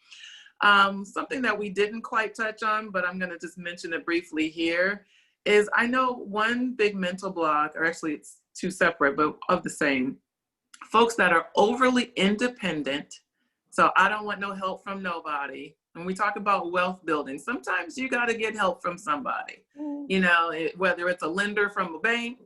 S1: Something that we didn't quite touch on, but I'm going to just mention it briefly here, is I know one big mental block, or actually it's two separate, but of the same, folks that are overly independent. So I don't want no help from nobody. When we talk about wealth building, sometimes you got to get help from somebody, you know, whether it's a lender from a bank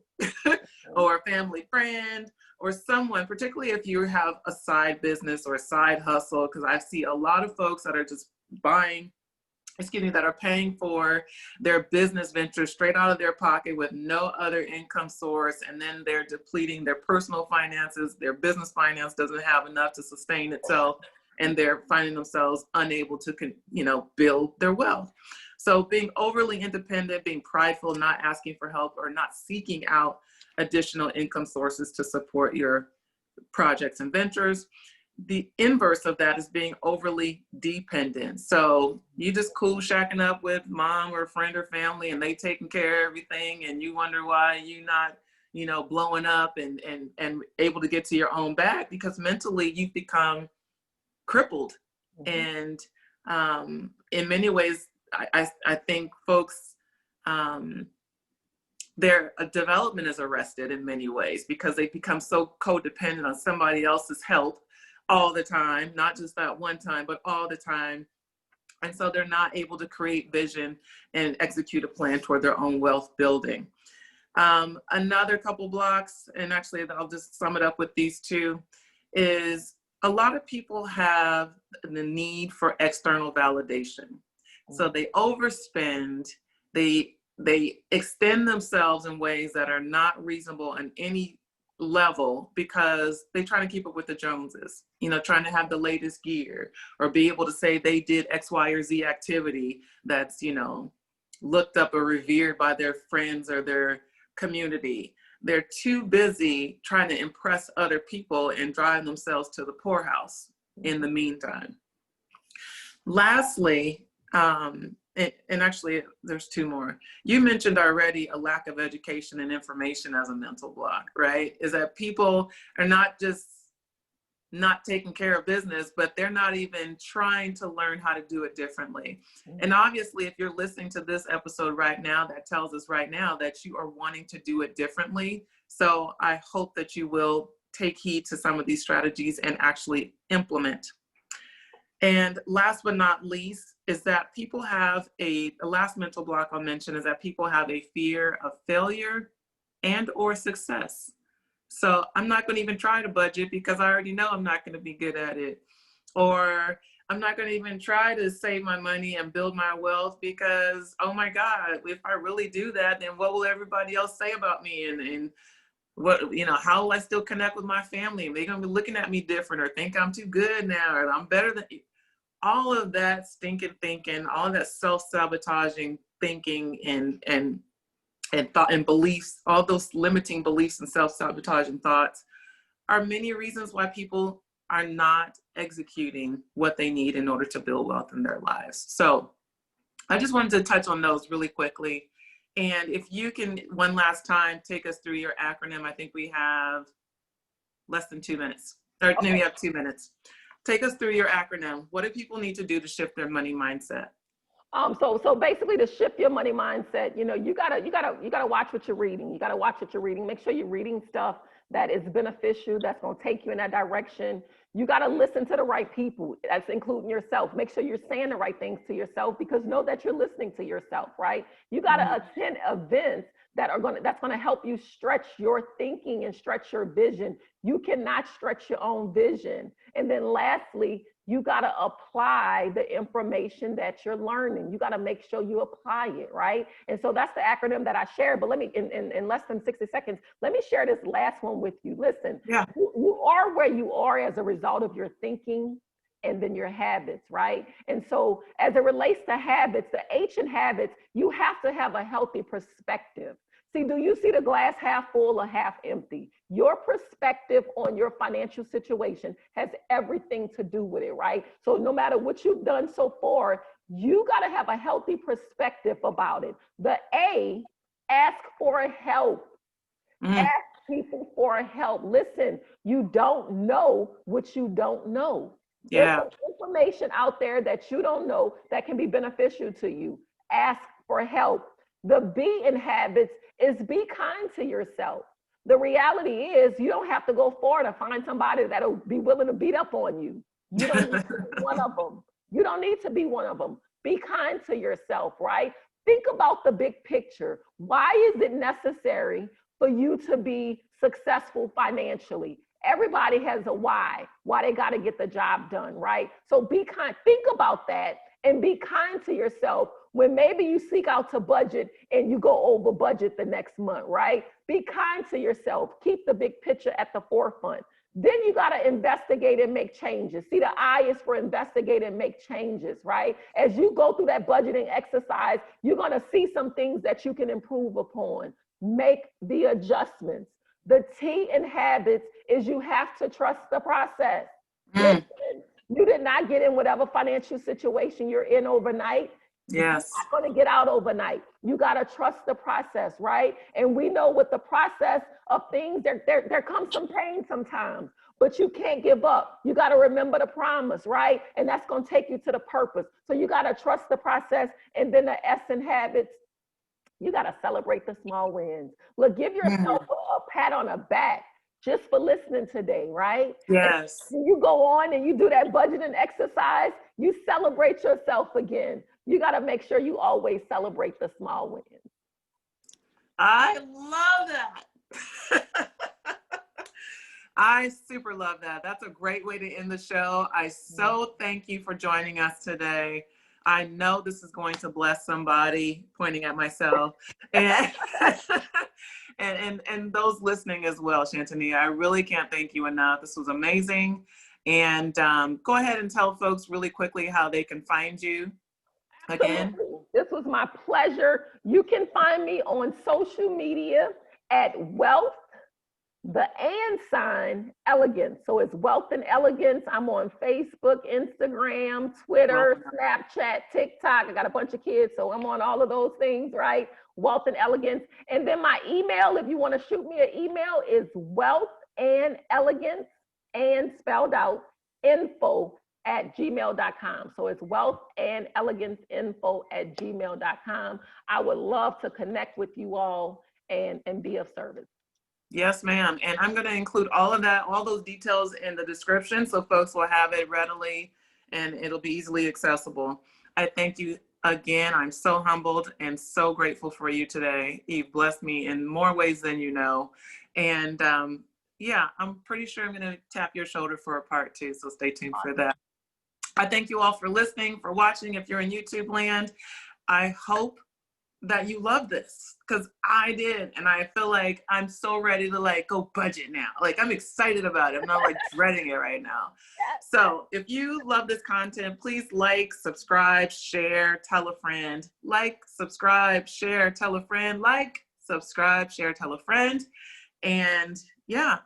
S1: or a family friend or someone, particularly if you have a side business or a side hustle, because I see a lot of folks that are just that are paying for their business ventures straight out of their pocket with no other income source. And then they're depleting their personal finances. Their business finance doesn't have enough to sustain itself. And they're finding themselves unable to, build their wealth. So being overly independent, being prideful, not asking for help or not seeking out additional income sources to support your projects and ventures. The inverse of that is being overly dependent. So you just cool shacking up with mom or friend or family and they taking care of everything and you wonder why you're not, blowing up and able to get to your own bag because mentally you've become crippled. And in many ways, I think folks, their development is arrested in many ways because they become so codependent on somebody else's help all the time, not just that one time, but all the time. And so they're not able to create vision and execute a plan toward their own wealth building. Another couple blocks, and actually I'll just sum it up with these two, is a lot of people have the need for external validation. So they overspend, they extend themselves in ways that are not reasonable on any level because they try to keep up with the Joneses, trying to have the latest gear or be able to say they did X, Y, or Z activity that's, looked up or revered by their friends or their community. They're too busy trying to impress other people and drive themselves to the poorhouse in the meantime. Lastly, and actually there's two more. You mentioned already a lack of education and information as a mental block, right? Is that people are not just not taking care of business, but they're not even trying to learn how to do it differently. And obviously, if you're listening to this episode right now, that tells us right now that you are wanting to do it differently. So I hope that you will take heed to some of these strategies and actually implement. And last but not least is that people have the last mental block I'll mention is that people have a fear of failure and or success. So I'm not going to even try to budget because I already know I'm not going to be good at it. Or I'm not going to even try to save my money and build my wealth because, oh my God, if I really do that, then what will everybody else say about me? And What, you know, how will I still connect with my family? Are they going to be looking at me different or think I'm too good now or I'm better than you? All of that stinking thinking, all that self-sabotaging thinking and thought and beliefs, all those limiting beliefs and self-sabotaging thoughts are many reasons why people are not executing what they need in order to build wealth in their lives. So I just wanted to touch on those really quickly. And if you can, one last time, take us through your acronym. I think we have less than 2 minutes, or
S2: Okay.
S1: maybe we have 2 minutes. Take us through your acronym. What do people need to do to shift their money mindset?
S2: So basically, to shift your money mindset, you know, you gotta watch what you're reading. You gotta watch what you're reading. Make sure you're reading stuff that is beneficial, that's gonna take you in that direction. You gotta listen to the right people. That's including yourself. Make sure you're saying the right things to yourself, because know that you're listening to yourself, right? You gotta attend events that's gonna help you stretch your thinking and stretch your vision. You cannot stretch your own vision. And then lastly, you got to apply the information that you're learning. You got to make sure you apply it, right? And so that's the acronym that I shared. But let me, in less than 60 seconds, let me share this last one with you. Listen, you are where you are as a result of your thinking and then your habits, right? And so as it relates to habits, the H in habits, you have to have a healthy perspective. See, do you see the glass half full or half empty? Your perspective on your financial situation has everything to do with it, right? So no matter what you've done so far, you got to have a healthy perspective about it. The A, ask for help. Ask people for help. Listen, you don't know what you don't know. There's some information out there that you don't know that can be beneficial to you. Ask for help. The B in habits is be kind to yourself. The reality is you don't have to go far to find somebody that'll be willing to beat up on you. You don't need to be one of them. You don't need to be one of them. Be kind to yourself, right? Think about the big picture. Why is it necessary for you to be successful financially? Everybody has a why they got to get the job done, right? So be kind. Think about that and be kind to yourself when maybe you seek out to budget and you go over budget the next month, right? Be kind to yourself. Keep the big picture at the forefront. Then you got to investigate and make changes. See, the I is for investigate and make changes, right? As you go through that budgeting exercise, you're going to see some things that you can improve upon. Make the adjustments. The T in habits is you have to trust the process. Listen, you did not get in whatever financial situation you're in overnight.
S1: Yes.
S2: You're not going to get out overnight. You got to trust the process, right? And we know with the process of things, there comes some pain sometimes, but you can't give up. You got to remember the promise, right? And that's going to take you to the purpose. So you got to trust the process. And then the S in habits, you got to celebrate the small wins. Look, give yourself a pat on the back just for listening today, right?
S1: Yes.
S2: And you go on and you do that budgeting exercise, you celebrate yourself again. You got to make sure you always celebrate the small wins.
S1: I love that. I super love that. That's a great way to end the show. I so thank you for joining us today. I know this is going to bless somebody, pointing at myself, and and those listening as well, Shantania. I really can't thank you enough. This was amazing. And go ahead and tell folks really quickly how they can find you again.
S2: Absolutely. This was my pleasure. You can find me on social media at Wealth, the and sign Elegance. So it's Wealth and Elegance. I'm on Facebook, Instagram, Twitter, Snapchat, TikTok. I got a bunch of kids, so I'm on all of those things, right? Wealth and Elegance. And then my email, if you want to shoot me an email, is Wealth and Elegance, and spelled out, info@gmail.com. So it's Wealth and Elegance info@gmail.com. I would love to connect with you all and be of service.
S1: Yes, ma'am. And I'm going to include all of that, all those details in the description so folks will have it readily and it'll be easily accessible. I thank you again. I'm so humbled and so grateful for you today. You've blessed me in more ways than you know. And yeah, I'm pretty sure I'm going to tap your shoulder for a part 2. So stay tuned for that. I thank you all for listening, for watching. If you're in YouTube land, I hope that you love this, because I did, and I feel like I'm so ready to like go budget now. Like I'm excited about it. I'm not like dreading it right now. So if you love this content, please like, subscribe, share, tell a friend. Like, subscribe, share, tell a friend. Like, subscribe, share, tell a friend. And yeah,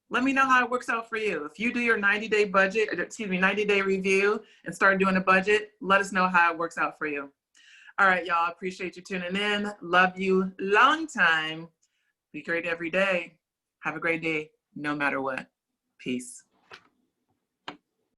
S1: let me know how it works out for you. If you do your 90-day budget, 90-day review and start doing a budget, let us know how it works out for you. All right, y'all. Appreciate you tuning in. Love you long time. Be great every day. Have a great day, no matter what. Peace.